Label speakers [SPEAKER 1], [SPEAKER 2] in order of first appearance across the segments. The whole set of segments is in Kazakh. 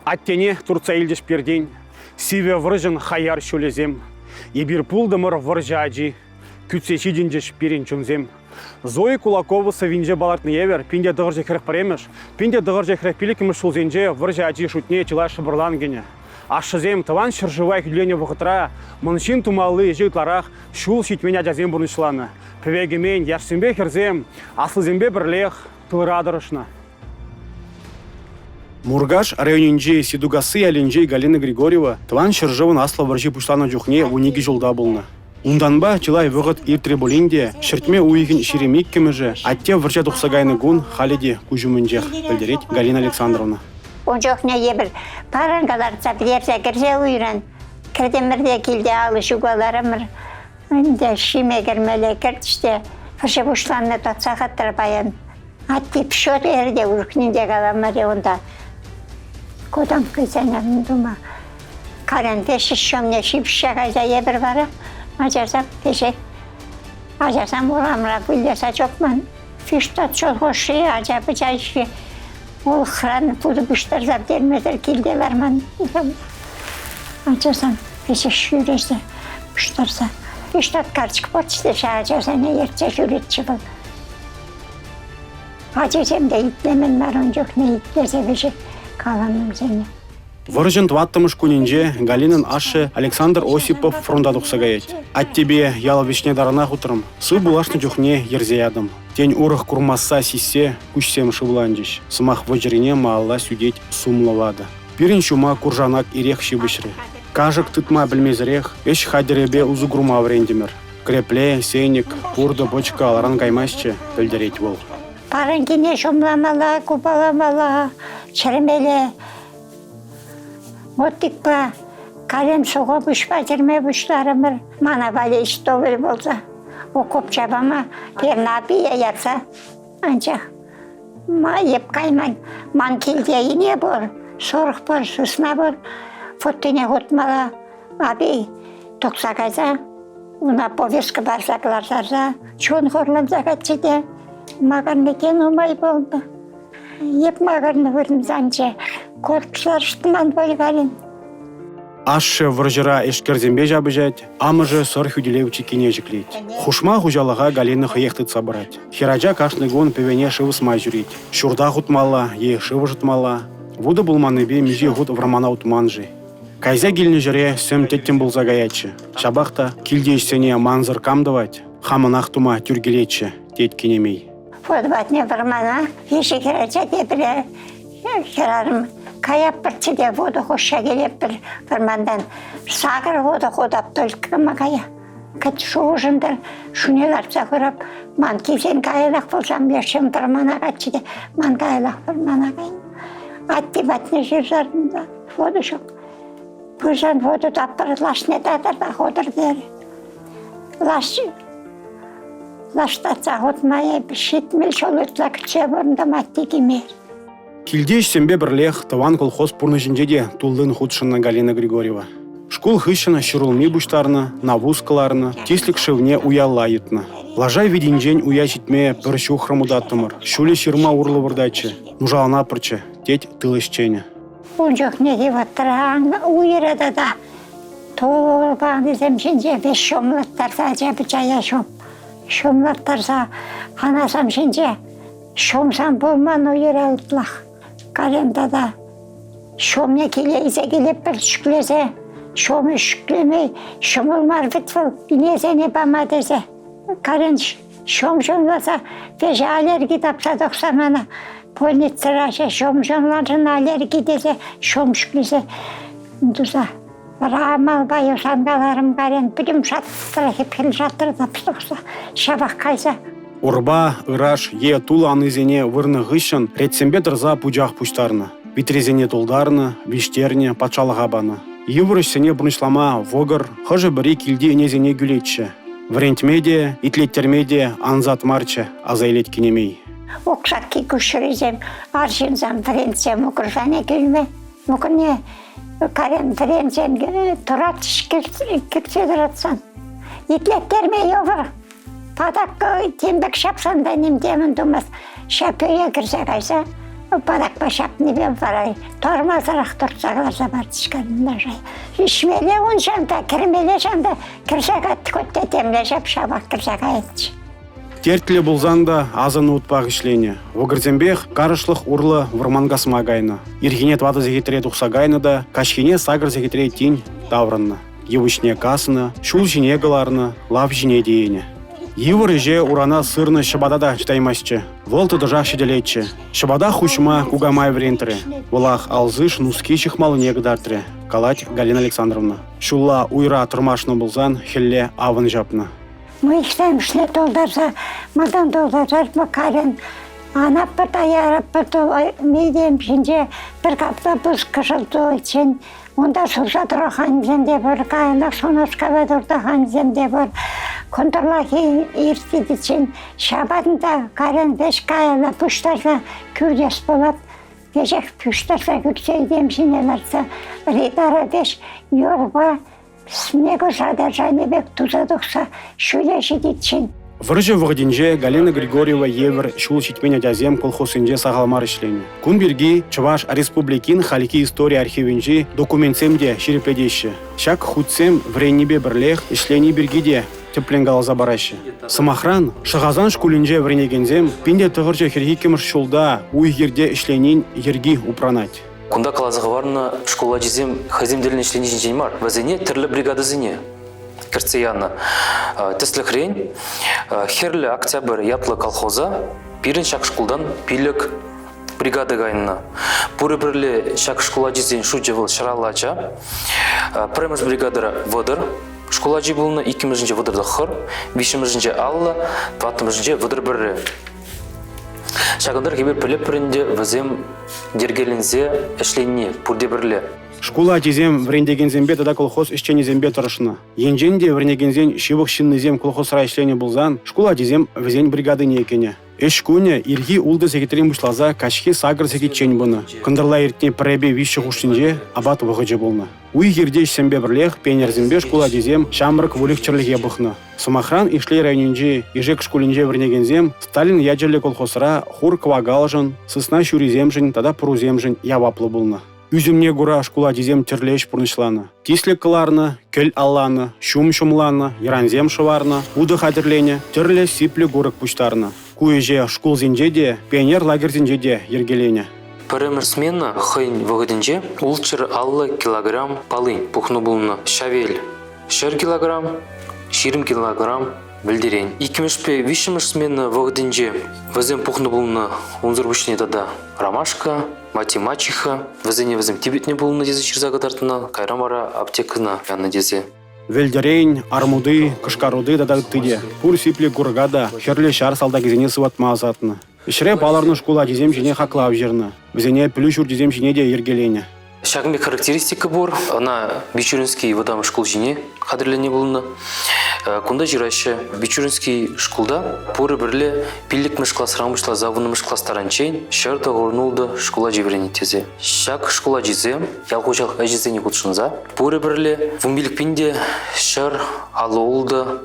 [SPEAKER 1] Аттене Турция илдеш перден, сиве выржын хаяр шөлезем, ебір пулдымыр выржаджи, күтсеші дендеш перен чүмзем. Зои Кулакова савинже балартны евер, пинде дығырже хірік паремеш, пинде дығырже хірік пилікіміш шулзенже выржаджи шутне чыла шыбырлангене. Ашшызем тыван шыржывай күдлене вғытра, мұншин тумалы житларах шул шитменя жазем бұрнышланы. Пөвегемен яшсембе херзем, аслызембе бірлех тылырадырышна. Мургаш районинже Сидугасы Аленжей Галина Григорьева тыван шыржывын асла варжи пуштана жухне униги жылда болны. Унданба чылай вғыт иртребулинде шыртме уйгин шеремик кемеже, атте варжа тухсагайны гун халиде кужумынжех, білдерет Галина Александровна.
[SPEAKER 2] Он жохне ебір парангалар цапірерсе кірсе уйран, кірдемірде келде алышугаларымыр, үнде шиме кермеле кіртіште, варжа пуштанны татсақаттыр баян. Атте пішот ерде уркнінде каламыре онда. Кодан кызанам дума. Карен пеші шомне шипша кайза ебір бары. Ажарсам пеші. Ажарсам урамра бүлдеса чокман. Фиштат чол хоши ажабы жайши. Ол хран пуды бүштарзап дерметер келде барман. Ажарсам пеші шүресі бүштарса. Фиштат карчық потштеша ажарсам ерце шүретші бұл. Ажарсам да итлемен марон жоқ не итлесе беші.
[SPEAKER 1] Выржын тваттымыш күнінже Галинын ашы Александр Осипов фронда тұқсағайет. Ат тебе яла вишне дарана құтырым. Сы булашны жүхне ерзеядым. Тень урых курмасса сиссе күшсем шывланжиш. Сымақ вăжырине маалла сүдет сумлавады. Пирин шума куржанак ирех шибышры. Кажык тытма білмезірех, эш хадеребе узу грума врендемір. Крепле, сейник, пурды бочка аларан каймасчы білдерет бол.
[SPEAKER 2] Паранкине шумламала, купаламала, чырмеле. Оттикпа, карен суға бүшпа, жерме бүшларымыр. Мана бәле істовір болса, оқып жабама, пернапия ятса. Анчақ, ма еп кайман, ман келдейіне бол, сорық бол, сусна бол, фоттыне ғотмала, аби тоқса қайза, уна повестка барсақларсарса, чон хорланса қатшыде. Маған некен умай болды. Еп маған өрім занче. Корпусар штыман бойғалин.
[SPEAKER 1] Ашы выржыра эшкерзембе жабыжать, амыжы сор хүделеучі кене жіклейт. Хушма хужалаға Галина хыектыт сабырать. Хераджа кашны гон певене шывысма жүрейт. Шурда хутмала, е шывы жытмала. Вуды булманыбе меже гуд врамана утманжы. Кайза келіне жүре сөм теттен бұл загаячы. Шабақта килдейшсене манзыр камдывать. Хамынақ тума түргелетші, тет кенемей.
[SPEAKER 2] Фотбатне вармана, еші керача депіле, керарым, каяп бірчі де воды қоша келеп бір вармандан. Сағыр воды қодап төлкі мағая. Кәт шуғышындар, шунеларца көріп, ман кесен каялақ болсам, ешім вармана қатшы де, ман каялақ вармана қайын. Атты батне жүрзарында, воды жоқ. Бұзан воды таппыр, лашне татырда қодыр дері. Лаштатса ғотмайы шетмел шолытла күтсе бұрында матты кемер.
[SPEAKER 1] Килдеш сембе бірлех таван колхоз пурнышынже де тулдын худшына Галина Григорьева. Школ хыщына шырулми буштарны, навузкаларны, тислік шывне уяла етна. Лажай виденжен уя житме бір шухрамудаттымыр. Шуле шырма урлы вырдачы, нужалана пырчы, тет тылышчене.
[SPEAKER 2] Он жоқ неге ваттыран уйрада да. Толбаны земшінже беш шомлаттарса жабы жая шом. Шомлаттарса анасам шинже, шомсам болман ойыр алытлақ. Каремда да шомне келейзе келеп бір шүклесе, шомы шүклемей, шомылмар бітфіл, инезене бама дезе. Карен шомласа, беш алерги тапса доқсамана, больницараша шомларын алерги дезе, шом шүклесе. Дұза. Рамал байы сангаларым қарен білім жаттыры, хепкел жаттыры тапсықса, шабақ қайса.
[SPEAKER 1] Урба, ыраш, е тула анызене вырны ғышын ретсембе дырза пұжақ пұштарны. Битрезене тұлдарны, виштерне, патшалыға баны. Еврышсене бұрнышлама вогыр, хыжы бірі келде енезене гүлетші. Врентмеде, итлеттермеде анзат марчы, азайлет кенемей.
[SPEAKER 2] Оқшатки күшірізем, аршынзам врентсем ұқыржане күлме. Мұқырне Карен врентсем тұрат шкірсе дұратсан. Итлеттерме евір. Падақ тембек шапсанда немдемін думас. Шапөе кірсе қайса. Badak başap ne ben varay. Tormazaraq tursalarsa bartışkanında şey. İşmele on şamda, kirmele şamda, kirsek attı kötte temleşep şabak kirsek ayetçi.
[SPEAKER 1] Тертле булзанда азаны утпақ ішлені. Вогырзембех карышлық урлы вырманға смагайны. Ирхинет вады зегетіре тұқсагайны да, кашхине сагыр зегетіре тень таврынны. Евышне касыны, шул жіне ғыларны, лав жіне дейіні. Евыр же урана сырны шыбадада читаймасчы. Волты дыжақ шеделетчі. Шыбада хушма кугамай врентірі. Волах алзыш нуски чықмалы негідартірі. Калать Галина Александровна. Шулла уйра тұрмашны бұлзан хелле авын жапны.
[SPEAKER 2] Мы işlemişle doldursa, madan doldursa bakarın. Anap bir ayarıp bir ne diyeyim şimdi bir kapta buz kışıldığı için onda susadır hanımzemde bir kayanak sonuçka durdu hanımzemde bir kontrolaki irtid için şabadında karın beş kayala puştarsa kürdes bulat gecek puştarsa kürseydim şimdilerse bir idare beş yorba снегу задержание бек тузадықса шөлеші детшін.
[SPEAKER 1] Выржы вғдинже Галина Григорьева евр шул шитмен адязем колхозынже сағалмар ішлені. Күн бірге Чуваш Республикин халики история архивінже документсемде шерепедеші. Шак худсем вреннебе бірлех ішлені біргеде тепленгал забарашы. Самахран шағазан шкулінже вренегензем пенде тұғыржы херги кемір шулда уйгерде ішленін ерги упранать.
[SPEAKER 3] Кунда калазыға барына школа жезем хазимделін ішлене жинжен бар. Вазене түрлі бригады зіне. Кірцеяны. Тіслі хрен, херлі октябрь ятлы колхоза, пирін шак шкулдан пилік бригады гайнына. Пуры бірлі шак школа жезен шу жевыл шыралача. Преміз бригадыра вадыр. Школа жебылына 2-мізінже вадырды хыр, 5-мізінже алла, 20-мізінже вадыр бірі. Шағындар кебір піліп бірінде візем дергелінзе ішленіне пұрде бірлі.
[SPEAKER 1] Школа тезем врендегензембе тада колхоз ішченезембе тұрышына. Енженде врендегензен шивық шиннезем колхозра ішлене бұлзан, школа тезем візен бригады не екене. Эш күне ирги улды секретарин бұшлаза кашхи сагыр секетчен бұны. Кындырла ертіне пірәбе виші құшынже абат вғыжы болны. Уй ердеш сәмбе бірлех пенерзембе школа тезем шамрық вулих чырлыге бұхны. Самахран ишлей районинже ежек школинже врендегензем Сталин ядерлі колхозра хур квагалжын, сысна шуриземжін, тада пұруземжін яваплы болны. Үзімне гура школа тезем тірлеш пұрнышланы. Тислік кыларны, көл алланы, шум-шумланы, иранзем шыварны, уды хатірлене, тірлі сиплі гурық пұштарны. Куеже школ зенже пионер лагерь зенже ергелене.
[SPEAKER 3] Пірімір смена хыйн вғыдынже улчыр аллы килограмм палын пухну бұлны. Шавел 6 килограмм, 20 килограмм білдерен. 2-5 смена вғыдынже візем пухну бұлны унзырбышне дада ромашка, математиха, візем тибетне бұлны дезе шырзағыдартына, кайрамара аптекына яны дезе.
[SPEAKER 1] Вельдерейн, армуды, кышкаруды да тыде. Пур сипле гургада, херле шар салда кезене сыватма азатны. Ишре баларны школа дезем жіне хаклав жерны. Візене плюшур дезем жіне де ергелене.
[SPEAKER 3] Шагымбек характеристика бор, она Бичуринский водам школ жіне қадірлене болыны. Кунда жирашы Бичуринский школда пуры бірлі пиллік мүш классыран бұшла завыны мүш класстаран чейн шарда ғорнулды школа жебірені тезе. Шак школа жезе, ялқожалық әжезені құтшынза. Пуры бірлі вумбилік пинде шар алуылды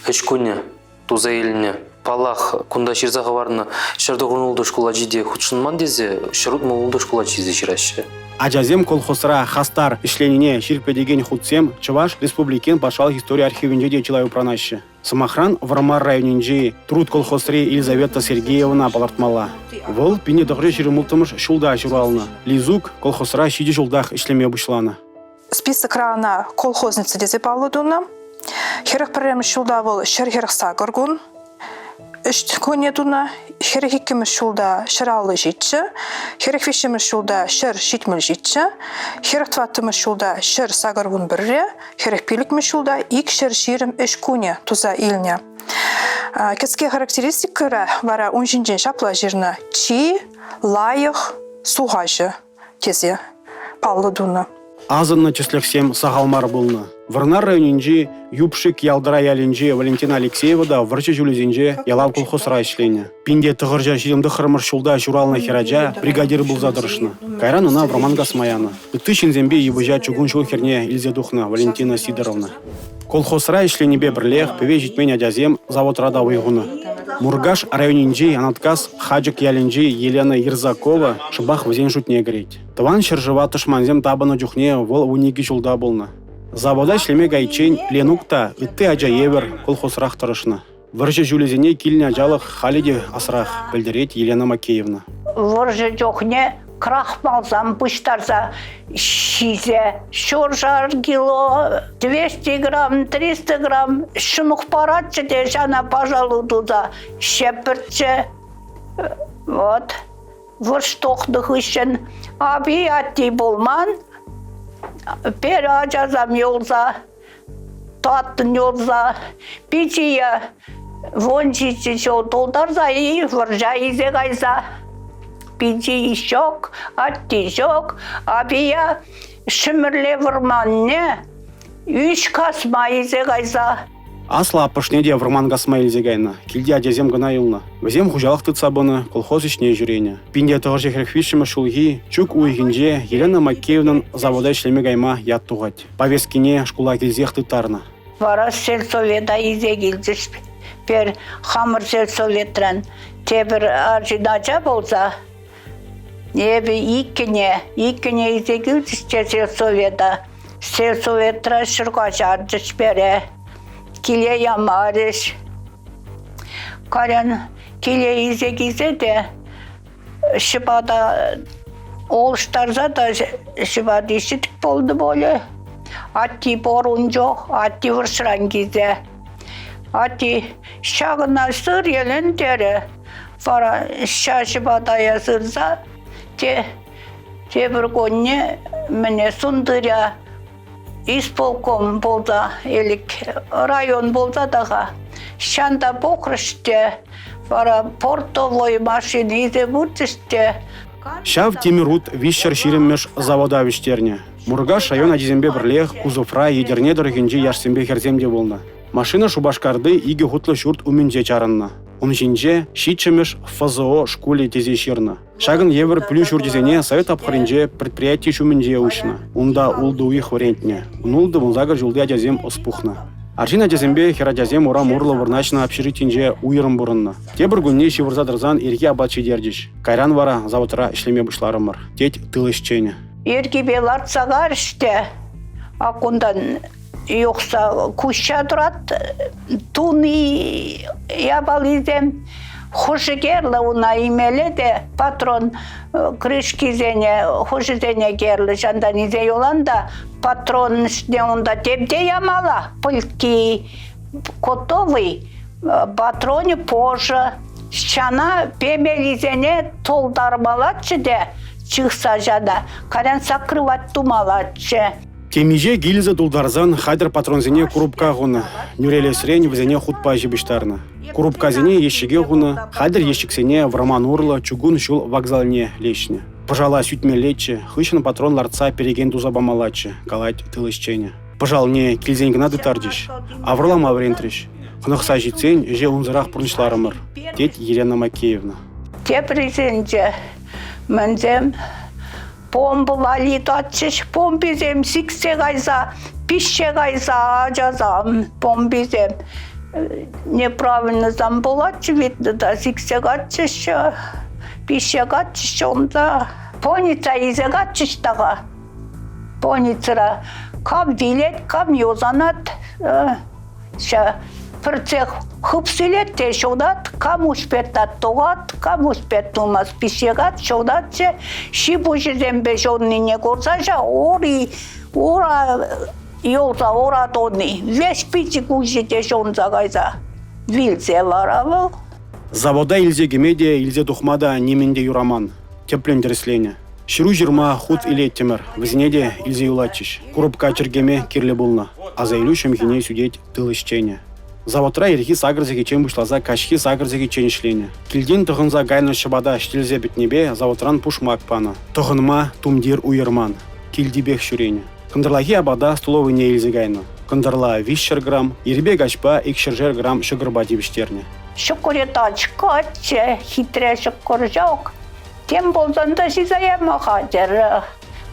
[SPEAKER 3] үш күні туза еліне. Палах кунда ширзаға барыны шарда ғорнулды школа жеде құтшынман дезе, шарут молулды школа жезе жирашы.
[SPEAKER 1] Аджазем колхозра хастар ішленіне ширпедеген худсем Чуваш Республикин пашал история архивінде де чилай упранашы. Самахран Вармар районинже труд колхозри Елизавета Сергеевна палартмала. Вол пине дұғры жирымылтымыш шулда журалны. Лизук колхозра шиди жулдах ішлеме бұшланы.
[SPEAKER 4] Список рана колхозницы дезе палудуна. Херек пірем шулда вол шер сагыргун. Үш көне дуна, херек екіміз шулда шыралы жетші, херек вешіміз шулда шыр жетміл жетші, херек тватымыз шулда шыр сағырғын бірре, херек пелікміз шулда ик шыр жирім үш көне туза иліне. Кәске характеристикері бара 10-жен шапла жерні чи, лайық, суғажы тезе палы дуна.
[SPEAKER 1] Азынны числексем сағалмар болны. Варнар районинже юпшик ялдыра ялинже Валентина Алексеева да варчы жүлізінже ялав колхозра ішлене. Пинде тұғыржа жиымды қырмыр шулда журална хераджа бригадир был задырышны. Кайран она в Роман Гасмаяна. Тыщин зембе ебыжа чугун жыл херне Илзедухна Валентина Сидоровна. Колхозра ішленебе бірлех певе житмен адязем завод рада уйғуны. Мургаш районинче анаткас хаджик ялинче Елена Ирзакова шыбах візен шутне греть. Тыван шыржыва тышманзем табыны жүхне вол униги жулда болны. Завода шлеме гайчен Ленукта ытты ажаевер колхозрах тұрышны. Выржы жүлезене килне ажалық халиде асрах, білдірет Елена Макеевна.
[SPEAKER 5] Выржы жоқне крахмалзам пуштарса шизе. Шоржар кило 200 грамм, 300 грамм. Шунук паратчы де жана пожалудуда шепіртчі. Вот. Вырж тоқтық үшін. Аби атти болман. Пер ажазам йолза. Татын йолза. Пичия. Вончичи шо толдарза и выржа изе гайза. Пичи шок, атти шок. Абия шымырле вырманне. Үш касма изе гайза.
[SPEAKER 1] Асла апышнеде вырман гасма илзегайна. Килде ажазем гына юлна. Візем хужалық тыцабыны колхоз ішне жүрене. Пинде тұғыр жехрехвишімі шулги чук уйгинже Елена Макеевнан завода ішлеме гайма ят туғать. Повескине шкула килзех тытарна.
[SPEAKER 5] Вара сельсовета изе гилзіш. Пер хамыр сельсоветран. Тебір аржинача болса. Небі иккене изе гилзіш сельсовета. Сельсоветра шырғаш аржыш бере. Киле ямарыш. Карен киле изе гизе де. Шыбада олыштарза да шыбада işitip boldu böyle. Atti borun жоқ, atti vırşıran gize. Atti şağına sır yelen deri. Fara şaşıbadaya sırza. Te bir günne mene sundırya. İspolkom bolda, elik rayon bolda dağa. Şanda pokırıştı. Fara portovой машины изе буртышты.
[SPEAKER 1] Шав темирут вишер ширеммеш завода виштерне. Мургаш район адизембе бірлех кузовра едерне дұргенже яшсембе херземде болна. Машина шубашкарды иге хутлы шурт уменже чарынна. Унжинже шитчемеш ФЗО школе тезе ширна. Шагын евер плюс шурдизене совет апхаринже предприятие шуменже ушна. Унда улды уих варентне. Унулды вулзага жулды адязем оспухна. Аржин адязембе херадязем ура мурлы вырначна общежитинже уйрым бурынна. Те бір күнне шивырзадырзан ерге абатчы дердиш. Кайран вара заводра ишлеме бушларымыр. Тет тылышчене.
[SPEAKER 5] Ерге белар цагар іште. Акундан yoksa kuşa durat tuni yapalizem hoşu gerle ona imele de patron krışki zene hoşu zene gerle jandan ize yolan da patron işte onda tepde yamala pılki kotovi patroni poşa şana pemelizene toldarmalatçı de çıksa jada karen sakrivat tumalatçı.
[SPEAKER 1] Темиже гильза дулдарзан хайдер патронзене курупка гуна. Нюрелесрен візене хутпа жібіштарна. Курупка зене ешіге гуна, хайдер ешіксене враман урла чугун шул вокзалне лешне. Пожала сютме лече, хыщен патрон ларца переген тузабамалаче, калать тылышчене. Пожал не килзенгна дытардиш, аврлам аврентриш. Хынықса житсен же унзырах пұрнышларымыр. Тет Елена Макеевна.
[SPEAKER 5] Те президенте мінзем Помбылали татчыш, помбизем, сиксе гайза, пище гайза, ажазам, помбизем. Неправильно замбулачы, видно, да, сиксе гатчыш, пище гатчыш, онда. Поница изе гатчыш дага. Поницыра, кам вилет, кам йозанат, Пырцех хыпсилет те шодат, камуш пертат тогат, камуш пертумас пишегат шодатче, шибуши зембе шоднине корсажа, ора йолса ора тодни, веш пичи куши те шонса гайза, вилсе варавыл.
[SPEAKER 1] Завода илзе гемеде, илзе тухмада неменде юраман, теплен дереслене. Ширу жирма худ иле темір, візнеде илзе юлачиш, курупка чергеме кирле болна, а за илю шемхине судеть тылышчене. Заводра ерхи сагырзеге чен бушлаза кашхи сагырзеге чен ішлене. Килден тұғынза гайны шыбада штилзе бітнебе заводран пушмак пана. Тұғынма тумдир уйырман. Килдибех шүрене. Кындырлахи абада столовый не илзе гайны. Кындырла 5 грамм, ербе гачпа 2 грамм шыгырба дебіштерне.
[SPEAKER 5] Шукуретачка, хитре шукур жоқ. Тем болзанда шизаяма хадер.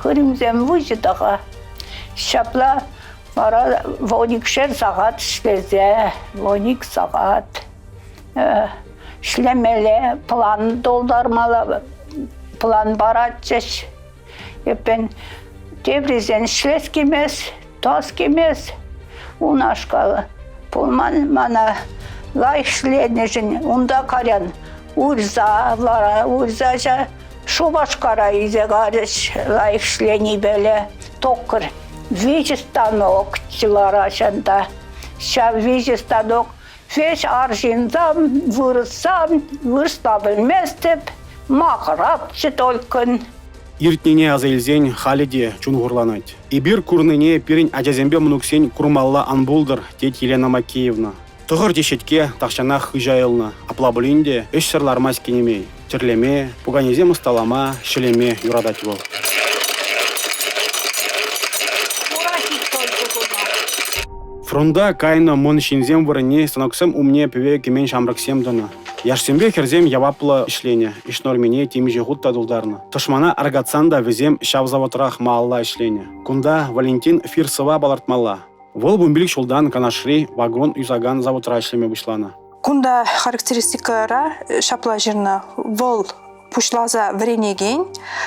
[SPEAKER 5] Хырымзем выжыдаға. Шапла Vara 12 saat işleze, 12 saat. işlemeli, plan doldurmalı, plan baratacağız. Ben Debrecen işles kimez, tas kimez, unaşkalı. Pulman bana layık işlenişin, onda karyan, urzaca, şu başkara ize karış, layık işleni böyle, tokır. Vijistanok çılarasında, şa vijistanok, feş arjinzam, vırstabilmestip, makarapçı tolkun.
[SPEAKER 1] Иртнине азайлзен халиде чунгурланать. И бир курныне пирин ажазембе мунуксен курмалла анбулдыр, тет Елена Макеевна. Тұғыр дешетке тақшана хыжайылны. Аплабулинде үш сырлармас кенемей. Тірлеме, пуганезем ысталама, шелеме юрадать бол. Фронда кайна мон шинзем вырыне станоксем умне певе кемен шамраксем дана. Яшсембе херзем явапла ишление, ишнормене темиже гутта дулдарна. Ташмана аргатсанда везем шавзаватрах маалла ишление. Кунда Валентин Фирсова балартмалла. Вол бумбилик шулдан канашри вагон юзаган завутра ишлеме вышлана.
[SPEAKER 4] Кунда характеристикара шапла жирна вол пушлаза вренеген,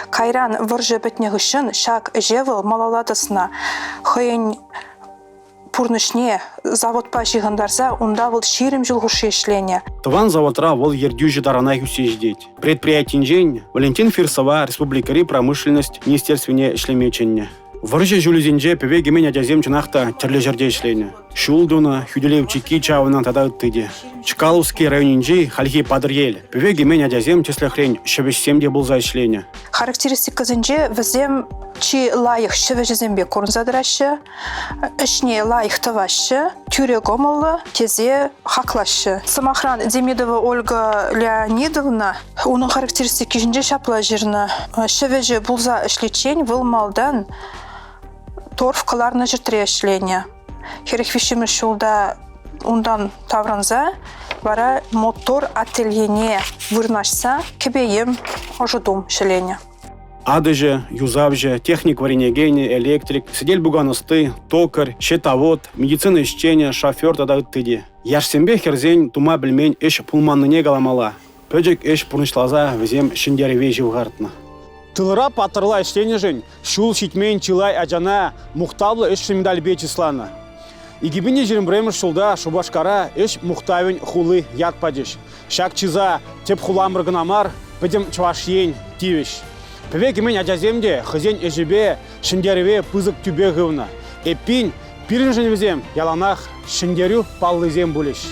[SPEAKER 4] кайран выржы бітнегішін шак жевыл малаладысына хыйын пурнышне заводпа жиғындарса, онда вол ширим жылғыршы ешлене.
[SPEAKER 1] Тыван заводра вол ердюжи даранай хүсеждеть. Предприятинжен Валентин Фирсова республикари промышленность министерственне ишлемеченне. Выржы жүлізінже певе гемен адязем чынақта тірлі жерде ішлене. Шулдуна, хүделевчики чавынан тада ыттыде. Чкаловский районинжи хальхи падырел. Певе гемен адязем числехрень шевешсемде болза ішлене.
[SPEAKER 4] Характеристикасынже візем чи лайық шевежезембе корнзадырашы, ішне лайық тывашы, тюре гомылы, тезе хаклашы. Самохран Демидова Ольга Леонидовна, оның характеристики жінже шапла жирна. Шевеже болза ішлечен вылмалдан торфкаларны жыртыре ішлене. Херехвишімі шулда ондан тавранза, бара мотор ательене вырнашса, кебейім ожидум шелене.
[SPEAKER 1] Адыже, юзавже, техник варенегене, электрик, сидель буганысты, токарь, щитовод, медицина ищения, шофер тада ыттыде. Яшсембе херзень тума білмен эш пулманныне галамала. Пөджік эш пурнышлаза візем шиндереве живғартна. Тылыра патырла іштене жын, шул шитмен чилай ажана мұқтаблы эш шымдалбе числана. Игибине жирімбремір шулда шубашкара эш мұқтавен хулы ятпадеш. Шак чиза теп хуламыргынамар, бідім чвашен тивеш. Певе кемен ажаземде хызен эжібе шиндереве пызык түбе ғывна. Эппин пирін жын візем яланақ шиндерю паллызем бұлеш.